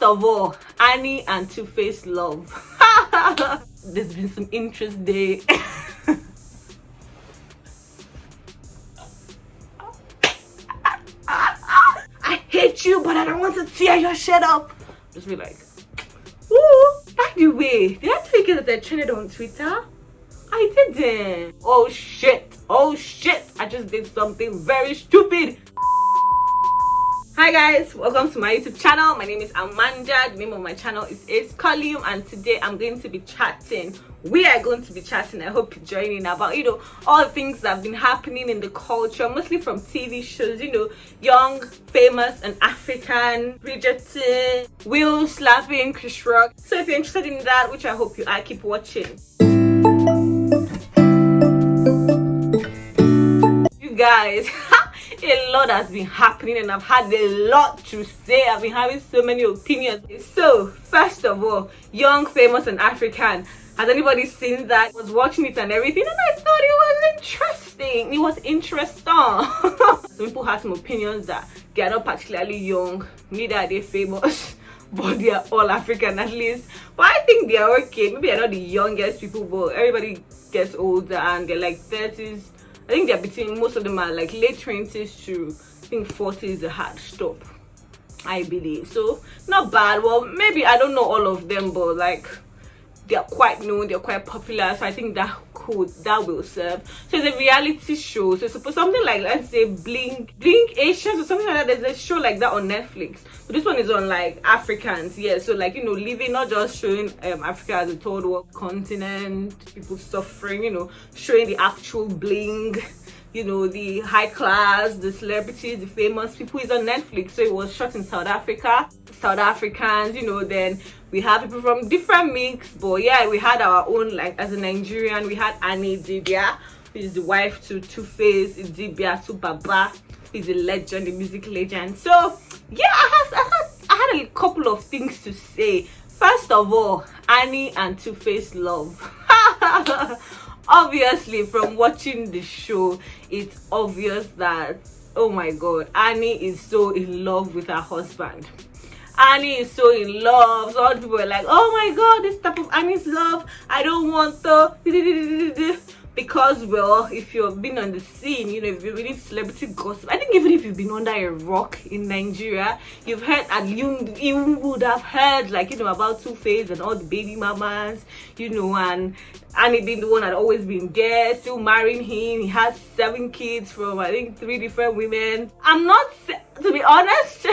First of all, Annie and Two-Face love. There's been some interest there. I hate you, but I don't want to tear your shit up. Just be like, ooh. By the way, did I tell you that I trended on Twitter? I didn't. Oh shit. Oh shit. I just did something very stupid. Hi guys, welcome to my YouTube channel. My name is Amanda. The name of my channel is Enjoyyyyyyy, and today I'm going to be chatting. We are going to be chatting. I hope you're joining about, all the things that have been happening in the culture, mostly from TV shows, young, famous, and African, Bridgerton, Will slapping, Chris Rock. So if you're interested in that, which I hope you are, keep watching. You guys, a lot has been happening and I've had a lot to say. I've been having so many opinions. So first of all, young, famous, and African. Has anybody seen that? I was watching it and everything, and I thought it was interesting. It was interesting. Some people had some opinions that they are not particularly young, neither are they famous, but they are all African at least. But I think they are okay. Maybe they're not the youngest people, but everybody gets older and they're like 30s. I think they're between, most of them are like late 20s to I think 40s a hard stop, I believe. So not bad. Well, maybe I don't know all of them, but like they're quite known, they're quite popular, so I think that will serve. So it's a reality show, so it's something like, let's say Blink Asians or something like that. There's a show like that on Netflix, but this one is on like Africans, yeah. So like, living, not just showing Africa as a third world continent, people suffering, showing the actual bling, the high class, the celebrities, the famous people. Is on Netflix. So it was shot in South Africa. South Africans, then we have people from different mix, but yeah, we had our own, like as a Nigerian, we had Nadia, who is the wife to Two-Face, Idibia to Baba, who is a legend, a music legend. So yeah, I had a couple of things to say. First of all, Annie and Two-Face love. Obviously, from watching the show, it's obvious that, oh my god, Annie is so in love with her husband. Annie is so in love. So all the people were like, oh my god, this type of Annie's love, I don't want to. Because, well, if you've been on the scene, if you're reading celebrity gossip, I think even if you've been under a rock in Nigeria, you've heard, and you would have heard, like, about Two-Face and all the baby mamas, and Annie being the one that always been there, still marrying him. He has 7 kids from, I think, 3 different women. I'm not, to be honest,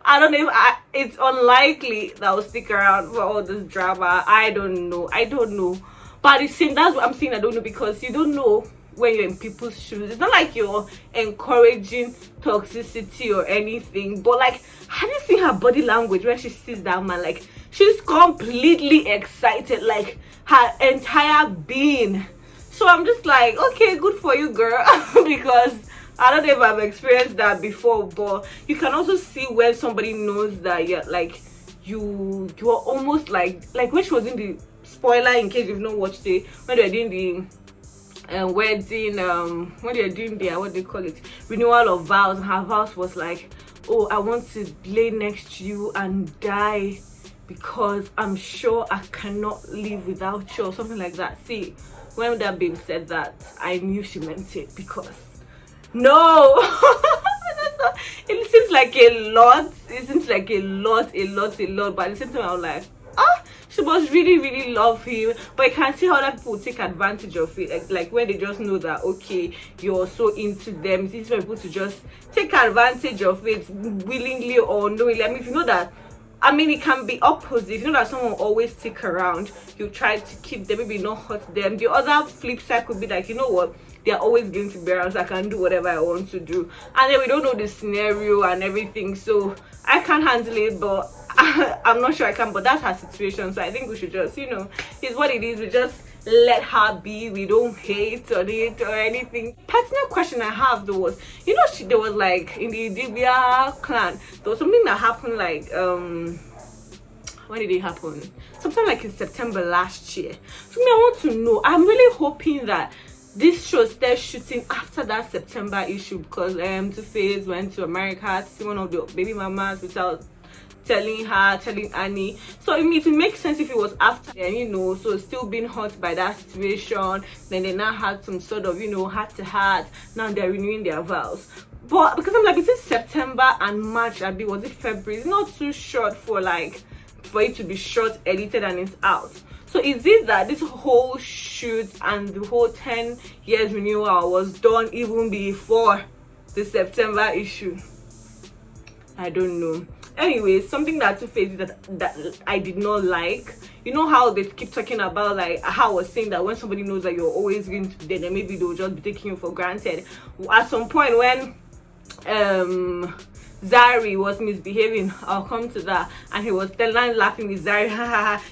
I don't know if it's unlikely that I'll stick around for all this drama. I don't know. But it's same, that's what I'm saying. I don't know, because you don't know when you're in people's shoes. It's not like you're encouraging toxicity or anything, but like, have you seen her body language when she sees that man? Like, she's completely excited, like her entire being. So I'm just like, okay, good for you, girl. Because I don't know if I've experienced that before, but you can also see when somebody knows that you're like, you are almost like when she was in the, spoiler in case you've not watched it, when they're doing the wedding, when they're doing their, what they call it, renewal of vows, and her vows was like, oh, I want to lay next to you and die because I'm sure I cannot live without you, or something like that. See, when that babe said that, I knew she meant it, because no. It seems like a lot. It seems like a lot, but at the same time I was like, she must really love him. But you can see how other people take advantage of it, like when they just know that, okay, you're so into them. It's easy for people to just take advantage of it, willingly or unknowingly. I mean, if you know that, it can be opposite. If you know that someone will always stick around, you try to keep them, maybe not hurt them. The other flip side could be like, you know what, they're always going to be around, so I can do whatever I want to do. And then we don't know the scenario and everything, so I can't handle it, but I'm not sure I can. But that's her situation, so I think we should just, it's what it is. We just let her be. We don't hate on it or anything. Personal question I have though was, there was like in the Idibia clan, there was something that happened like when did it happen? Sometime like in September last year. So I want to know, I'm really hoping that this show starts shooting after that September issue, because Two-Face went to America to see one of the baby mamas without telling Annie. So it makes sense if it was after then, you know, so still being hurt by that situation. Then they now had some sort of, you know, heart to heart. Now they're renewing their vows. But because I'm like, between September and March, was it February? It's not too short for it to be short, edited, and it's out. So is it that this whole shoot and the whole 10 years renewal was done even before the September issue? I don't know. Anyway, something that Two-Face that I did not like. You know how they keep talking about, like, how I was saying that when somebody knows that you're always going to be there, then maybe they'll just be taking you for granted. At some point when Zari was misbehaving, I'll come to that, and he was laughing with Zari,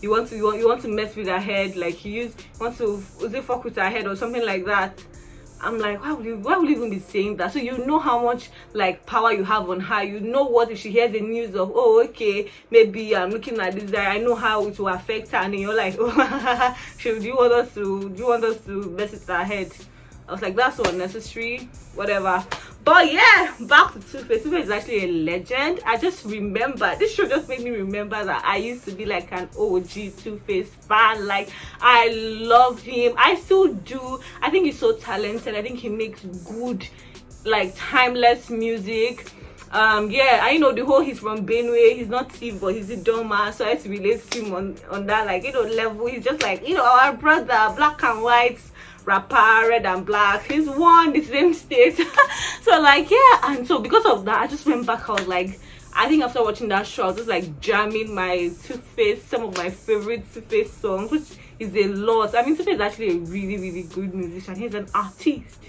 you want to mess with her head, like you want to fuck with her head or something like that. I'm like, why would you even be saying that? So you know how much like power you have on her. You know what if she hears the news of, oh, okay, maybe I'm looking at this guy, I know how it will affect her, and you're like, oh, do you want us to mess with her head? I was like, that's so unnecessary, whatever. But yeah, back to Two-Face. Two-Face is actually a legend. I just remember, this show just made me remember that I used to be like an OG Two-Face fan. Like, I loved him. I still do. I think he's so talented. I think he makes good, like, timeless music. Yeah, I know the whole he's from Benue, he's not Steve, but he's a Doma, so I have to relate to him on that, like, you know, level. He's just like, you know, our brother, black and white rapper, red and black, he's one the same state. So like, yeah, and so because of that, I just went back. I was like, I think after watching that show, I was just like jamming my Two-Face, some of my favorite Two-Face songs, which is a lot. I mean, Two-Face is actually a really good musician. He's an artist,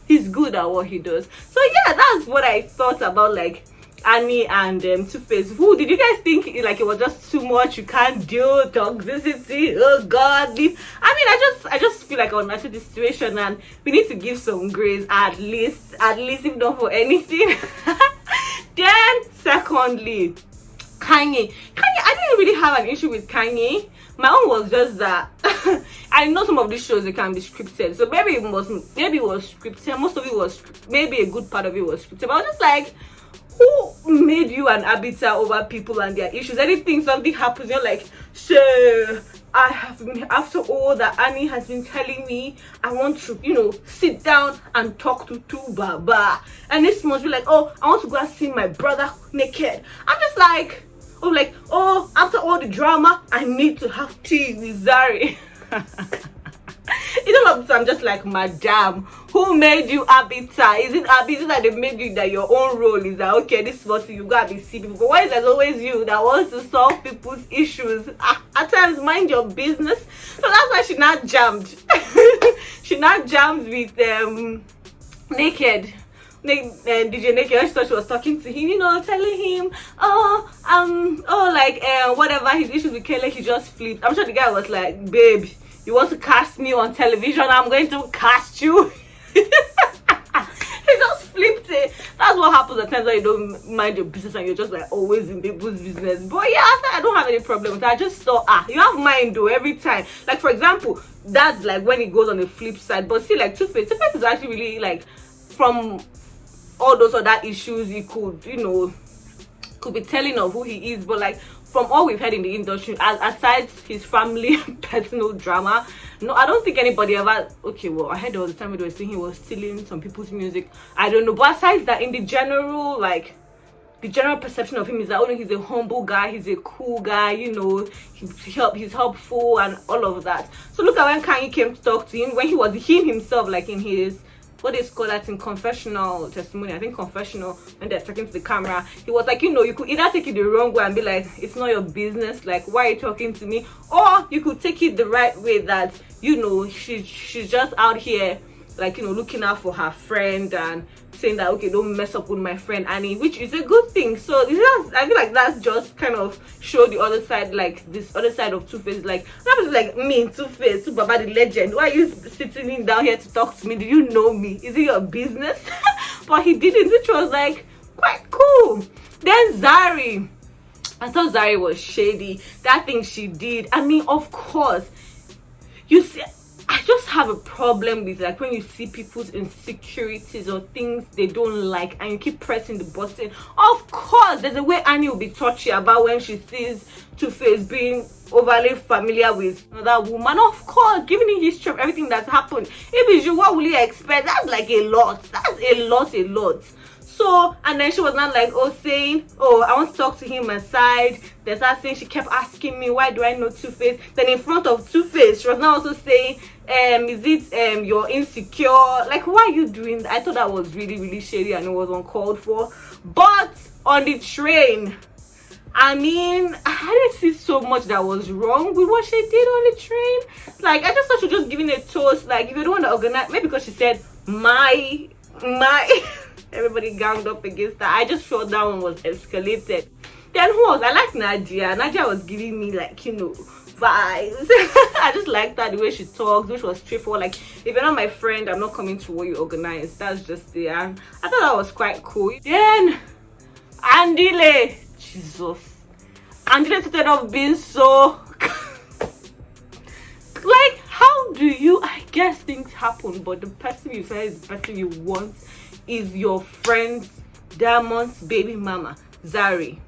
he's good at what he does. So yeah, that's what I thought about like Annie and Two-Face. Who did you guys think like it was just too much? You can't deal toxicity, oh god, leave. I mean, I just feel like I understood the situation, and we need to give some grace, at least if not for anything. Then secondly, Khanyi, I didn't really have an issue with Khanyi. My own was just that I know some of these shows, they can be scripted, so maybe it was scripted. Most of it was, maybe a good part of it was scripted, but I was just like, who made you an arbiter over people and their issues? Something happens, you're like, so I have been, after all that Annie has been telling me, I want to, you know, sit down and talk to Baba, and this must be like, oh, I want to go and see my brother naked. I'm just like, oh, after all the drama, I need to have tea with Zari. You know, I'm just like, madam, who made you arbiter? Is it arbiter that they made you that your own role is that, okay, this is what you gotta be seeing people? But why is it always you that wants to solve people's issues? At times, mind your business. So that's why she not jammed. She not jammed with Naked. DJ Naked. I just thought she was talking to him, you know, telling him, whatever his issues with Kelly, he just flipped. I'm sure the guy was like, babe, you want to cast me on television? I'm going to cast you. He just flipped it. That's what happens at times when you don't mind your business and you're just like always in people's business. But yeah, I don't have any problem with that. I just thought, you have mind though every time. Like, for example, that's like when it goes on the flip side. But see, like Two-Face is actually really like, from all those other issues, he could, you know, could be telling of who he is, but like from all we've heard in the industry, aside his family personal drama, no, I don't think anybody ever, okay, well, I heard all the time they were saying he was stealing some people's music. I don't know, but aside that, in the general, like, the general perception of him is that, oh no, he's a humble guy, he's a cool guy, you know, he's helpful and all of that. So look at when Khanyi came to talk to him, when he was him himself, like in his, what is called that in confessional testimony, I think confessional, when they're talking to the camera, he was like, you know, you could either take it the wrong way and be like, it's not your business, like, why are you talking to me? Or you could take it the right way, that, you know, she's just out here, like, you know, looking out for her friend and saying that, okay, don't mess up with my friend Annie, which is a good thing. So I feel like that's just kind of show the other side, like this other side of Two-Face. Like, that was like me, Two-Face, Baba the legend. Why are you sitting down here to talk to me? Do you know me? Is it your business? But he didn't, which was like quite cool. Then Zari, I thought Zari was shady. That thing she did, I mean, of course, you see, I just have a problem with like when you see people's insecurities or things they don't like and you keep pressing the button. Of course, there's a way Annie will be touchy about when she sees Two-Face being overly familiar with another woman. Of course, given the history of everything that's happened, if it's you, what will you expect? That's like a lot. That's a lot. So, and then she was not like, oh, saying, oh, I want to talk to him aside. There's that saying, she kept asking me, why do I know Two-Face? Then in front of Two-Face, she was now also saying, is it you're insecure? Like, why are you doing that? I thought that was really shady and it was uncalled for. But on the train, I mean, I didn't see so much that was wrong with what she did on the train. Like, I just thought she was just giving a toast. Like, if you don't want to organize, maybe because she said my everybody ganged up against her. I just felt that one was escalated. Then who else? I like Nadia. Nadia was giving me like, you know, vibes. I just liked that, the way she talks, which was straightforward. Like, if you're not my friend, I'm not coming to what you organize. That's just it. And I thought that was quite cool. Then Andile, Jesus, Andile started off being so like, how do you, I guess things happen, but the person you say is the person you want is your friend's Diamond's baby mama, Zari.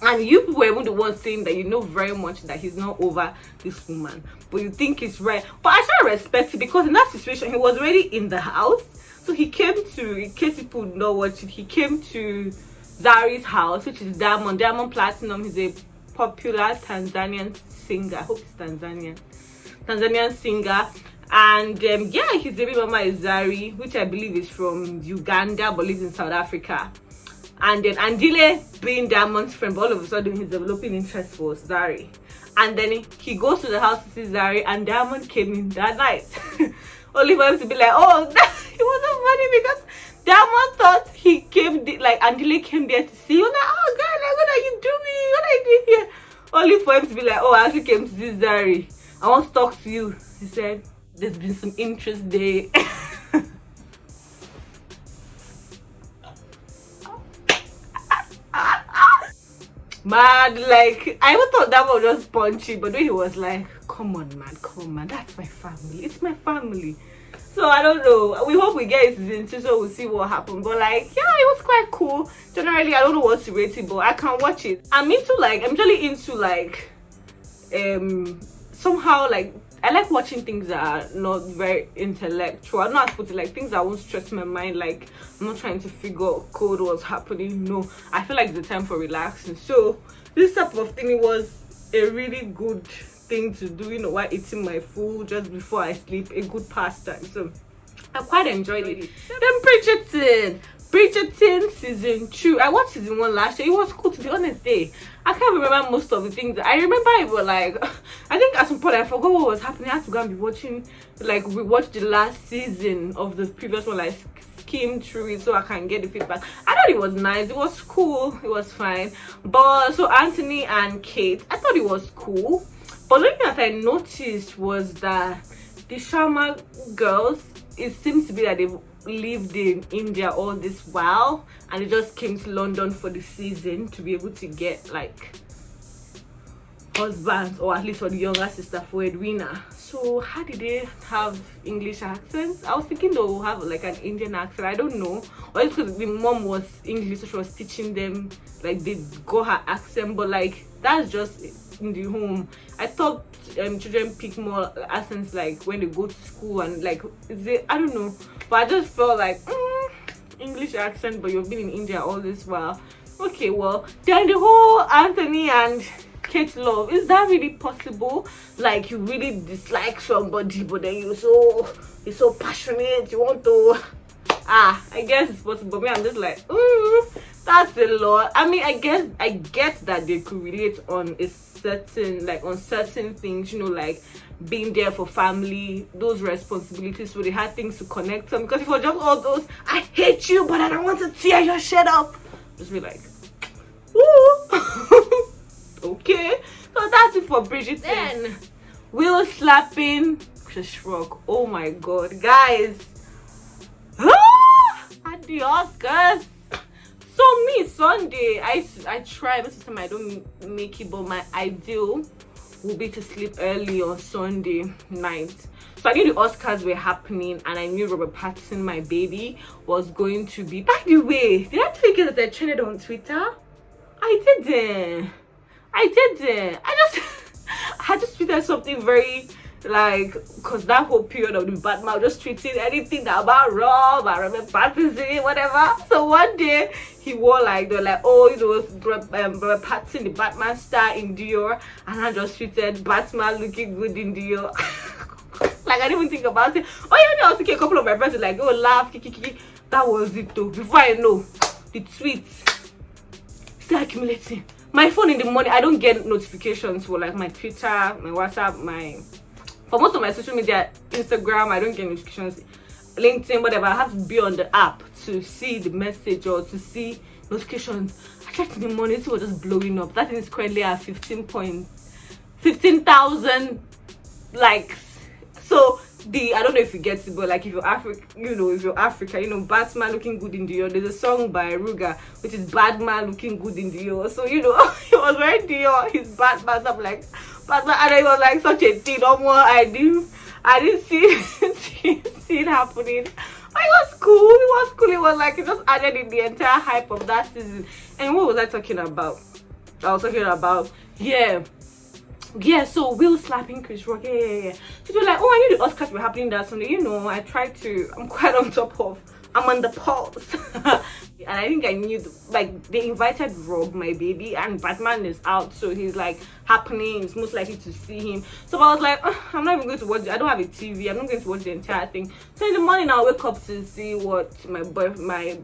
And you were even the one saying that you know very much that he's not over this woman, but you think it's right. But I try to respect it, because in that situation he was already in the house. So he came to, in case people know what, he came to Zari's house, which is Diamond Platinumz. He's a popular Tanzanian singer. I hope it's Tanzanian singer. And yeah, his baby mama is Zari, which I believe is from Uganda but lives in South Africa. And then Andile being Diamond's friend, but all of a sudden he's developing interest for Zari. And then he goes to the house to see Zari, and Diamond came in that night. Only for him to be like, oh, it wasn't funny, because Diamond thought he came, like Andile came there to see you. Like, oh God, like, what are you doing? What are you doing here? Only for him to be like, oh, I actually came to see Zari. I want to talk to you. He said, there's been some interest there. Mad, like, I even thought that was just punchy, but then he was like, come on man, that's my family, it's my family. So I don't know, we hope we get season 2, so we'll see what happens. But like, yeah, it was quite cool. Generally, I don't know what to rate it, but I can watch it. I'm really into like somehow, like, I like watching things that are not very intellectual. I'm not supposed to, like, things that won't stress my mind. Like, I'm not trying to figure out code what's happening. No, I feel like it's the time for relaxing. So this type of thing was a really good thing to do, you know, while eating my food just before I sleep. A good pastime. So I quite enjoyed it. Then Bridgerton season 2. I watched season 1 last year. It was cool, to be honest. I can't remember most of the things. I remember it was like, I think at some point I forgot what was happening. I had to go and be watching, like, we watched the last season of the previous one, like skimmed through it so I can get the feedback. I thought it was nice. It was cool. It was fine. But so Anthony and Kate, I thought it was cool. But the thing that I noticed was that the Sharma girls, it seems to be that they've lived in India all this while, and they just came to London for the season to be able to get like husbands, or at least for the younger sister, for Edwina. So how did they have English accents? I was thinking they will have like an Indian accent. I don't know, or it's because the mom was English, so she was teaching them, like, they got her accent. But like, that's just in the home. I thought children pick more accents like when they go to school, and like, I don't know, but I just felt like English accent, but you've been in India all this while. Okay, well, then the whole Anthony and Kate love, is that really possible? Like, you really dislike somebody, but then you're so passionate, you want to, I guess it's possible. But me, I'm just like, that's a lot. I mean, I get that they could relate on a certain, like, on certain things, you know, like being there for family, those responsibilities, so they had things to connect them. Because if it was just all those, I hate you but I don't want to tear your shit up, just be like, ooh. Okay, so that's it for Bridgerton. Then Will slapping Chris Rock. Oh my god, guys, at the Oscars. So me, Sunday, I try, most of the time I don't make it, but my ideal will be to sleep early on Sunday night. So I knew the Oscars were happening, and I knew Robert Pattinson, my baby, was going to be. By the way, did I tell you guys that I trended on Twitter? I didn't. I just tweeted something very like, because that whole period of the Batman, I just tweeting anything about Rob, I remember Pattinson, whatever. So one day he wore like, they're like, oh, it was Robert Pattinson, the Batman star in Dior, and I just tweeted Batman looking good in Dior. Like, I didn't even think about it. Oh yeah, I was thinking, a couple of my friends were like, oh, laugh, kiki. That was it though. Before I know, the tweets still accumulating. My phone in the morning, I don't get notifications for like my Twitter, my WhatsApp, for most of my social media, Instagram, I don't get notifications. LinkedIn, whatever, I have to be on the app to see the message or to see notifications. I checked in the morning, it was just blowing up. That is currently at 15,000 likes. So I don't know if you get it, but like if you're Africa, Batman looking good in Dior. There's a song by Ruga which is Batman looking good in Dior. So it was very Dior, his Batman. So I'm like Batman, and it was like such a thing. No more, I didn't see it happening. But it was cool. It was like it just added in the entire hype of that season. And what was I talking about? I was talking about so Will slapping Chris Rock. Yeah. So they're like, oh, I knew the Oscars were happening that Sunday. I'm quite on top of, I'm on the pulse. And I think I knew, like, they invited Rob, my baby, and Batman is out, so he's like happening. It's most likely to see him. So I was like, I'm not even going to watch it. I don't have a TV. I'm not going to watch the entire thing. So in the morning, I'll wake up to see what my boyfriend, my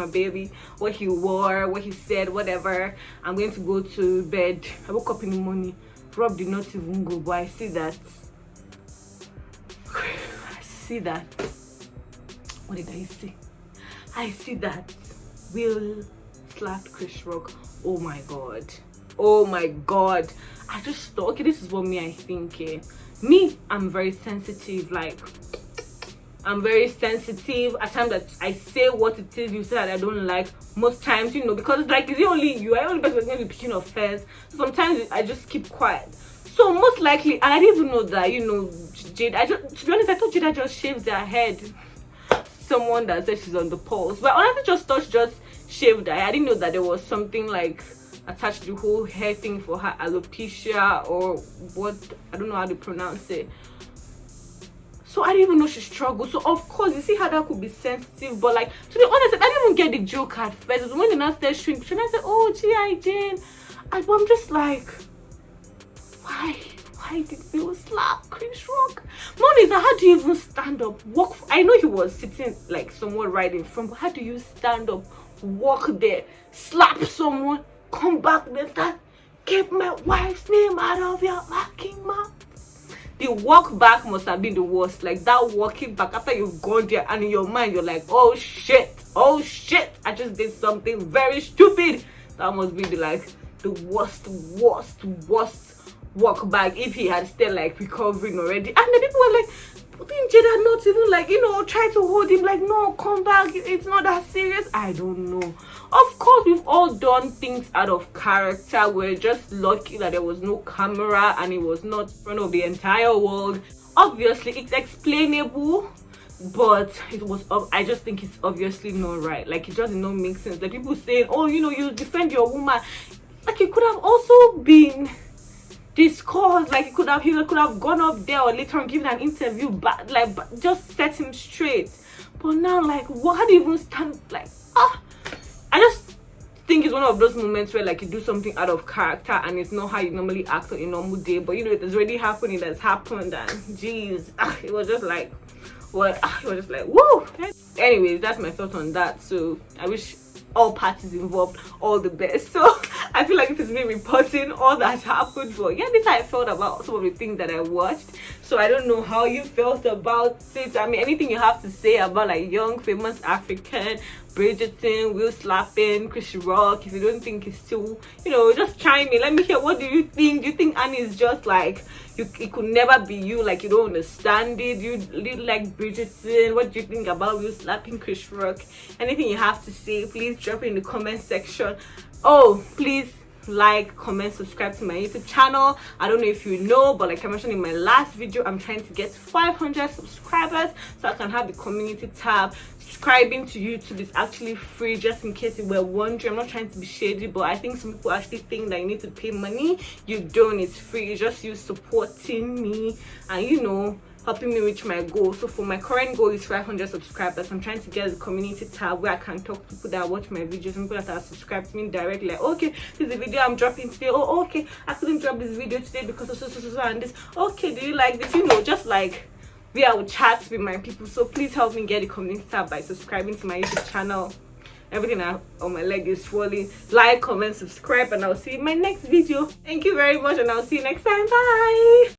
baby, what he wore, what he said, whatever. I'm going to go to bed. I woke up in the morning. Rob did not even go, but I see that. What did I see? I see that Will slapped Chris Rock. Oh my god. I just thought, okay, this is what I think. Me, I'm very sensitive. Like, I'm very sensitive. At times that I say what it is you say that I don't like. Most times, because it's like, is it only you? I'm the only person who's going to be picking offense. So sometimes I just keep quiet. So most likely, and I didn't even know that, Jade, to be honest, I thought Jada just shaved their head. Someone that said she's on the pulse, but honestly just thought she just shaved her. I didn't know that there was something like attached to the whole hair thing for her, alopecia or what, I don't know how to pronounce it. So I didn't even know she struggled. So of course, you see how that could be sensitive, but like, to be honest, I didn't even get the joke at first. It was when they now started shrinking, I said, oh G.I. Jane, and I'm just like, why did Will slap Chris Rock? Monica, how do you even stand up, walk? I know he was sitting like somewhere right in front, but how do you stand up, walk there, slap someone, come back there, start, keep my wife's name out of your fucking mouth? The walk back must have been the worst. Like that walking back after you've gone there, and in your mind you're like, oh shit, I just did something very stupid. That must be the worst walk back if he had still like recovering already. And the people were like, didn't Jada not even like, try to hold him, like, no, come back, it's not that serious? I don't know. Of course, we've all done things out of character. We're just lucky that there was no camera and it was not in front of the entire world. Obviously, it's explainable, but I just think it's obviously not right. Like, it just did not make sense. Like, people saying, oh, you defend your woman. Like, it could have also been discussed. Like, he could have gone up there or later on given an interview, but like, just set him straight. But now, like, what? How do you even stand? Like, I just think it's one of those moments where like you do something out of character and it's not how you normally act on a normal day, but it has already happened, it has happened, and jeez, it was just like, what? It was just like, woo. Anyways, that's my thought on that. So I wish all parties involved all the best. So I feel like it is me reporting all that happened, but yeah, this is how I felt about some of the things that I watched. So I don't know how you felt about it. I mean, anything you have to say about like young famous African, Bridgerton, Will slapping, Chris Rock, if you don't think it's too, just chime in, let me hear. What do you think? Do you think Annie is just like, it could never be you, like you don't understand it? You like Bridgerton? What do you think about Will slapping Chris Rock? Anything you have to say, please drop it in the comment section. Oh, please like, comment, subscribe to my YouTube channel. I don't know if you know, but like I mentioned in my last video, I'm trying to get 500 subscribers so I can have the community tab. Subscribing to YouTube is actually free, just in case you were wondering. I'm not trying to be shady, but I think some people actually think that you need to pay money. You don't. It's free. It's just you supporting me and, you know, helping me reach my goal. So for my current goal is 500 subscribers. I'm trying to get a community tab where I can talk to people that watch my videos and people that are subscribed to me directly, like, okay, this is the video I'm dropping today. Oh, okay, I couldn't drop this video today because of so and this. Okay, do you like this? You know, just like we will chat with my people. So please help me get the community tab by subscribing to my YouTube channel. Everything on my leg is swollen. Like, comment, subscribe, and I'll see you in my next video. Thank you very much, and I'll see you next time. Bye.